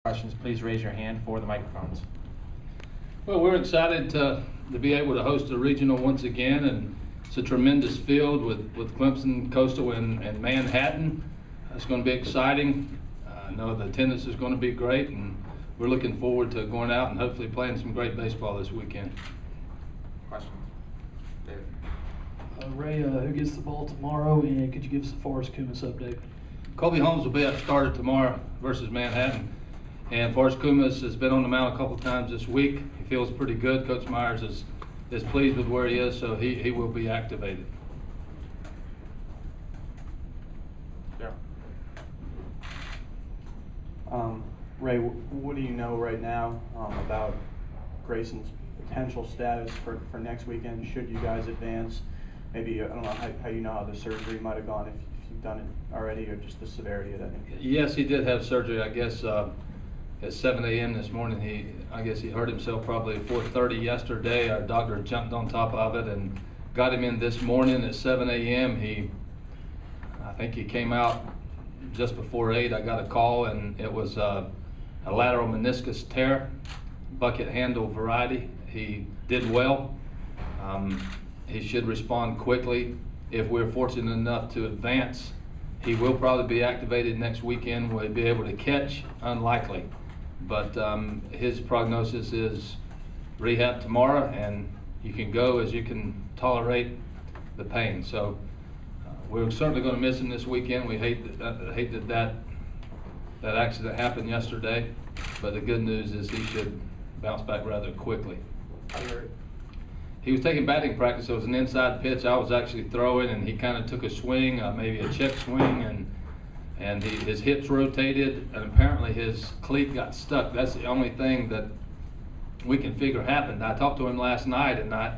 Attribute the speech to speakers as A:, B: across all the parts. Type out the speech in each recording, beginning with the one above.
A: Questions, please raise your hand for the microphones.
B: Well, we're excited to be able to host a regional once again, and it's a tremendous field with Clemson, Coastal, and Manhattan. It's going to be exciting. I know the attendance is going to be great, and we're looking forward to going out and hopefully playing some great baseball this weekend.
A: Questions? David.
C: Ray, who gets the ball tomorrow, and could you give us a Forrest Kumis update?
B: Colby Holmes will be at starter tomorrow versus Manhattan. And Forrest Kumis has been on the mound a couple times this week. He feels pretty good. Coach Myers is pleased with where he is, so he will be activated.
A: Yeah.
D: Ray, what do you know right now about Grayson's potential status for next weekend? Should you guys advance? Maybe, I don't know how you know how the surgery might have gone, if you've done it already, or just the severity of that injury.
B: Yes, he did have surgery. I guess at 7 a.m. this morning, I guess he hurt himself probably at 4:30 yesterday. Our doctor jumped on top of it and got him in this morning at 7 a.m. I think he came out just before 8. I got a call, and it was a lateral meniscus tear, bucket handle variety. He did well. He should respond quickly. If we're fortunate enough to advance, he will probably be activated next weekend. Will he be able to catch? Unlikely. But his prognosis is rehab tomorrow, and you can go as you can tolerate the pain. So we're certainly going to miss him this weekend. We hate that accident happened yesterday, but the good news is he should bounce back rather quickly. He was taking batting practice. It was an inside pitch. I was actually throwing, and he kind of took a swing, maybe a check swing, and his hips rotated, and apparently his cleat got stuck. That's the only thing that we can figure happened. I talked to him last night, and I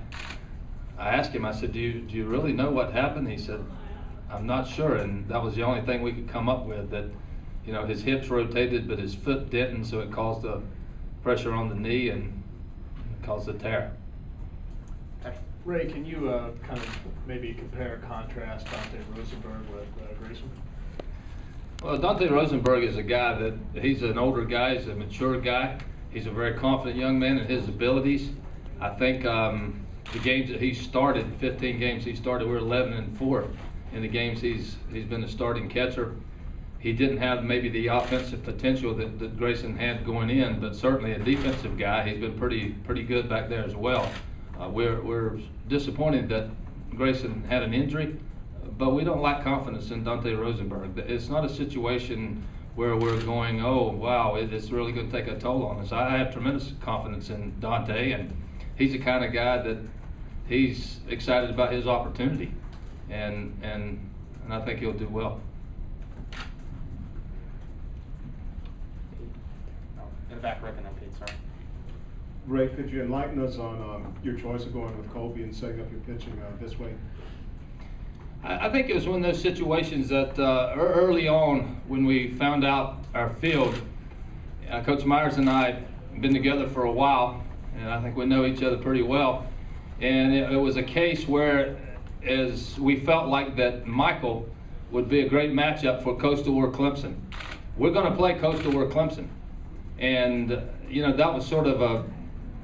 B: asked him, I said, do you really know what happened? He said, I'm not sure, and that was the only thing we could come up with, that his hips rotated, but his foot didn't, so it caused the pressure on the knee and caused the tear.
E: Ray, can you kind of maybe compare and contrast Dante Rosenberg with Grayson?
B: Well, Dante Rosenberg is a guy that he's an older guy, he's a mature guy. He's a very confident young man in his abilities. I think the games that he started, 15 games he started, we're 11-4 in the games he's been a starting catcher. He didn't have maybe the offensive potential that Grayson had going in, but certainly a defensive guy. He's been pretty good back there as well. We're disappointed that Grayson had an injury, but we don't lack confidence in Dante Rosenberg. It's not a situation where we're going, oh, wow, it's really going to take a toll on us. I have tremendous confidence in Dante, and he's the kind of guy that he's excited about his opportunity, and I think he'll do well.
A: In the back, Rick, and then Pete, sorry.
F: Ray, could you enlighten us on your choice of going with Colby and setting up your pitching this way?
B: I think it was one of those situations that early on, when we found out our field, Coach Myers and I have been together for a while, and I think we know each other pretty well. And it was a case where, as we felt like that Michael would be a great matchup for Coastal or Clemson. We're going to play Coastal or Clemson. And, that was sort of a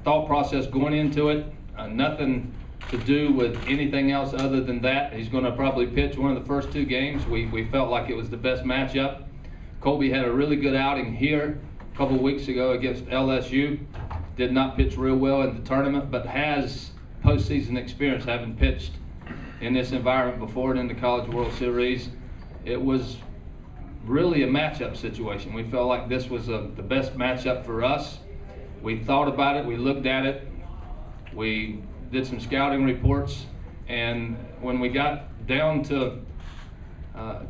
B: thought process going into it. Nothing to do with anything else other than that. He's going to probably pitch one of the first 2 games. We felt like it was the best matchup. Colby had a really good outing here a couple of weeks ago against LSU. Did not pitch real well in the tournament, but has postseason experience, having pitched in this environment before and in the College World Series. It was really a matchup situation. We felt like this was the best matchup for us. We thought about it, we looked at it, we did some scouting reports, and when we got down to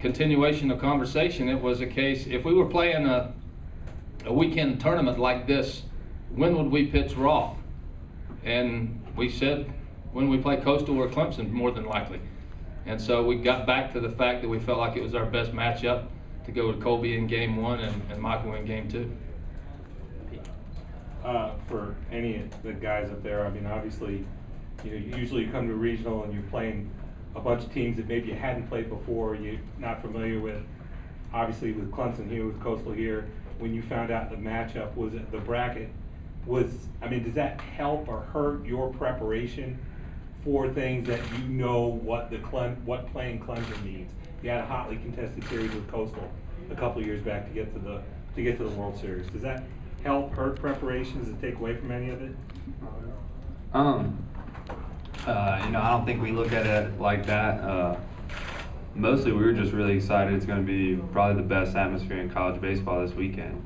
B: continuation of conversation, it was a case, if we were playing a weekend tournament like this, when would we pitch Roth? And we said, when we play Coastal or Clemson, more than likely. And so we got back to the fact that we felt like it was our best matchup to go with Colby in game 1 and Michael in game 2.
G: For any of the guys up there, I mean, obviously, usually you come to a regional and you're playing a bunch of teams that maybe you hadn't played before, you're not familiar with. Obviously with Clemson here, with Coastal here, when you found out the matchup was the bracket was, I mean, does that help or hurt your preparation for things that you know what playing Clemson means? You had a hotly contested series with Coastal a couple of years back to get to the World Series. Does that help, hurt preparations, and take away from any of it?
H: I don't think we look at it like that. Mostly, we were just really excited. It's going to be probably the best atmosphere in college baseball this weekend.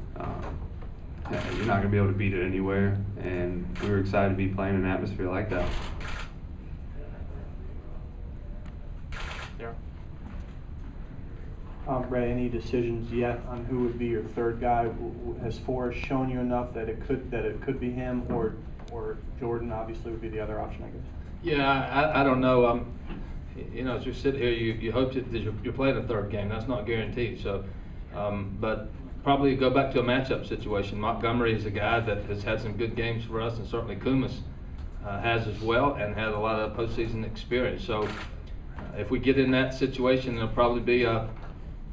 H: You're not going to be able to beat it anywhere, and we were excited to be playing in an atmosphere like that.
A: Daryl?
D: Ray, any decisions yet on who would be your third guy? Has Forrest shown you enough that it could be him, or Jordan obviously would be the other option, I guess?
B: Yeah, I don't know. As you sit here, you hope that you're playing a third game. That's not guaranteed. So, but probably go back to a matchup situation. Montgomery is a guy that has had some good games for us, and certainly Kumas has as well, and had a lot of postseason experience. So, if we get in that situation, it'll probably be a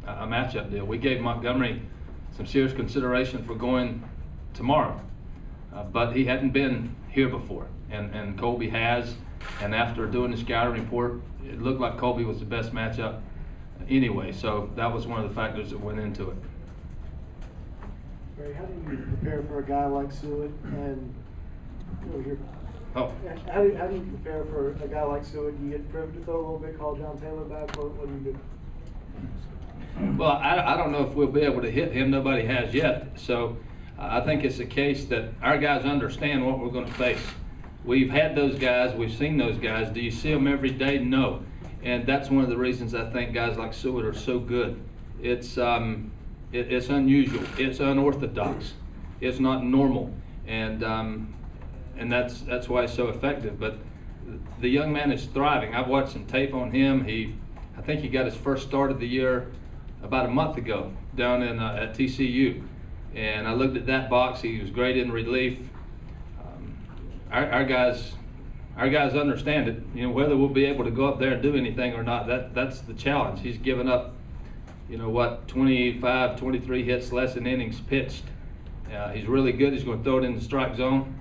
B: matchup deal. We gave Montgomery some serious consideration for going tomorrow, but he hadn't been here before, and Colby has. And after doing the scouting report, it looked like Colby was the best matchup anyway. So that was one of the factors that went into it.
I: Ray, how do you prepare for a guy like Seward? And how do you prepare for a guy like Seward? Do you get privileged to throw a little bit, call John Taylor back? What do you do?
B: Well, I don't know if we'll be able to hit him. Nobody has yet. So I think it's a case that our guys understand what we're going to face. We've had those guys. We've seen those guys. Do you see them every day? No. And that's one of the reasons I think guys like Seward are so good. It's unusual. It's unorthodox. It's not normal. And that's why it's so effective. But the young man is thriving. I've watched some tape on him. I think he got his first start of the year about a month ago down in at TCU. And I looked at that box. He was great in relief. Our guys understand it. Whether we'll be able to go up there and do anything or not, that's the challenge. He's given up, 25, 23 hits, less than innings pitched. He's really good. He's going to throw it in the strike zone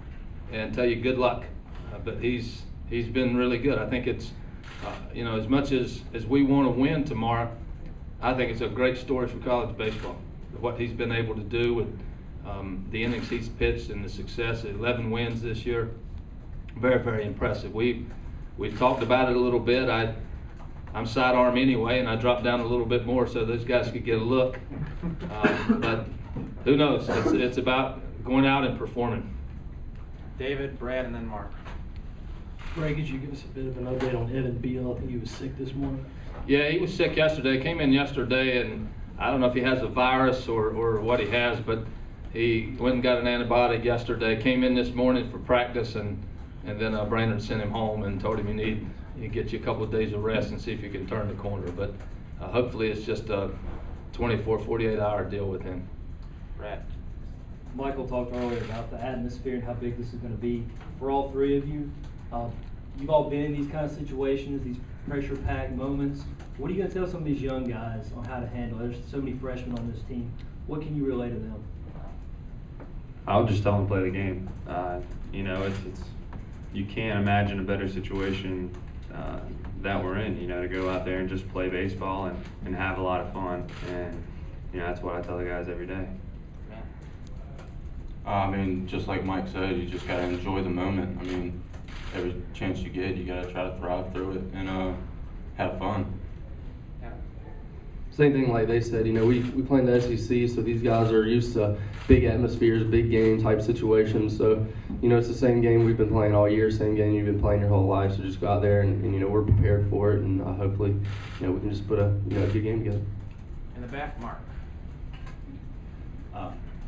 B: and tell you good luck. But he's been really good. I think it's, as much as we want to win tomorrow, I think it's a great story for college baseball. What he's been able to do with the innings he's pitched and the success, 11 wins this year, very, very impressive. We've talked about it a little bit. I'm sidearm anyway, and I dropped down a little bit more so those guys could get a look. But who knows? It's about going out and performing.
A: David, Brad, and then Mark.
C: Ray, could you give us a bit of an update on Evan Beal? I think he was sick this morning.
B: Yeah, he was sick yesterday. Came in yesterday, and I don't know if he has a virus or what he has, but he went and got an antibiotic yesterday. Came in this morning for practice, and then Brainerd sent him home and told him you get you a couple of days of rest and see if you can turn the corner. But hopefully it's just a 24, 48-hour deal with him.
A: Brad.
J: Michael talked earlier about the atmosphere and how big this is going to be for all three of you. You've all been in these kind of situations, these pressure-packed moments. What are you going to tell some of these young guys on how to handle it? There's so many freshmen on this team. What can you relay to them?
H: I'll just tell them to play the game. It's you can't imagine a better situation that we're in. To go out there and just play baseball and have a lot of fun. And that's what I tell the guys every day.
K: Just like Mike said, you just gotta enjoy the moment. Every chance you get, you gotta try to thrive through it and have fun.
L: Same thing like they said, we play in the SEC, so these guys are used to big atmospheres, big game type situations. So, it's the same game we've been playing all year, same game you've been playing your whole life. So just go out there and we're prepared for it, and hopefully, we can just put a good game together.
A: In the back, Mark.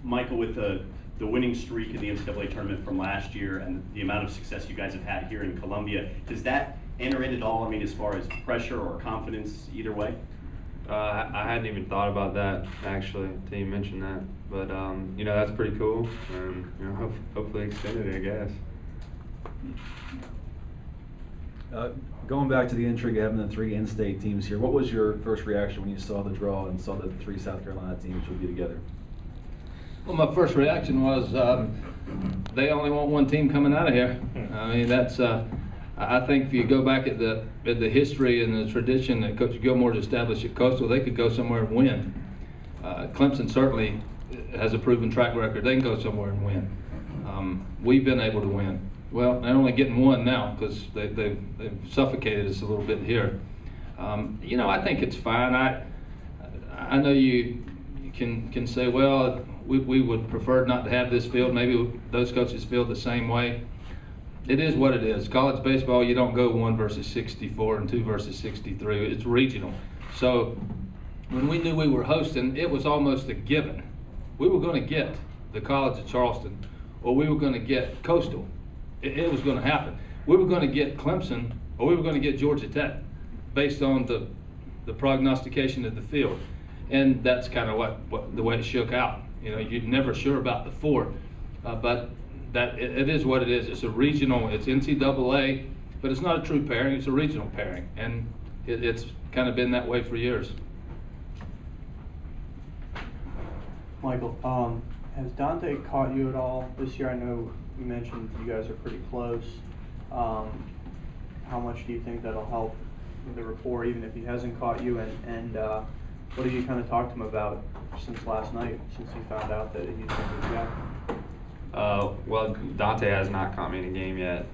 M: Michael, with the winning streak in the NCAA tournament from last year and the amount of success you guys have had here in Columbia, does that enter in at all? As far as pressure or confidence, either way?
H: I hadn't even thought about that actually until you mentioned that, but that's pretty cool, and hopefully extend it, I guess.
N: Going back to the intrigue of having the three in-state teams here, what was your first reaction when you saw the draw and saw that the three South Carolina teams would be together?
B: Well, my first reaction was, they only want one team coming out of here. I mean, that's, I think if you go back at the history and the tradition that Coach Gilmore's established at Coastal, they could go somewhere and win. Clemson certainly has a proven track record. They can go somewhere and win. We've been able to win. Well, they're only getting one now because they've suffocated us a little bit here. You know, I think it's fine. I know you can say, well, we would prefer not to have this field. Maybe those coaches feel the same way. It is what it is. College baseball, you don't go 1 versus 64 and 2 versus 63. It's regional. So when we knew we were hosting, it was almost a given. We were going to get the College of Charleston, or we were going to get Coastal. It was going to happen. We were going to get Clemson, or we were going to get Georgia Tech, based on the prognostication of the field. And that's kind of what the way it shook out. You know, you're never sure about the 4, but it is what it is. It's a regional, it's NCAA, but it's not a true pairing, it's a regional pairing. And it's kind of been that way for years.
D: Michael, has Dante caught you at all this year? I know you mentioned you guys are pretty close. How much do you think that'll help with the rapport, even if he hasn't caught you? And what have you kind of talked to him about since last night, since he found out that he's been moved out?
H: Well, Dante has not caught me in a game yet,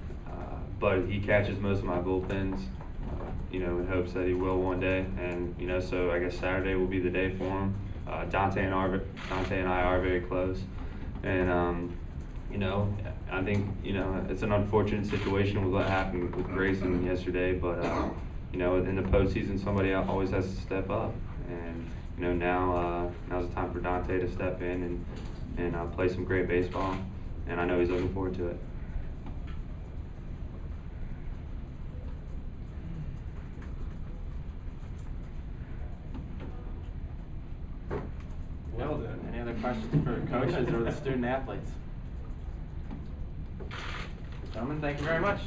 H: but he catches most of my bullpens, you know, in hopes that he will one day. And, you know, so I guess Saturday will be the day for him. Dante and I are very close. And, you know, I think, you know, it's an unfortunate situation with what happened with Grayson yesterday, but, you know, in the postseason, somebody always has to step up. And, you know, now's the time for Dante to step in and play some great baseball. And I know he's looking forward to it.
A: Well done. Any other questions for coaches or the student athletes? Gentlemen, thank you very much.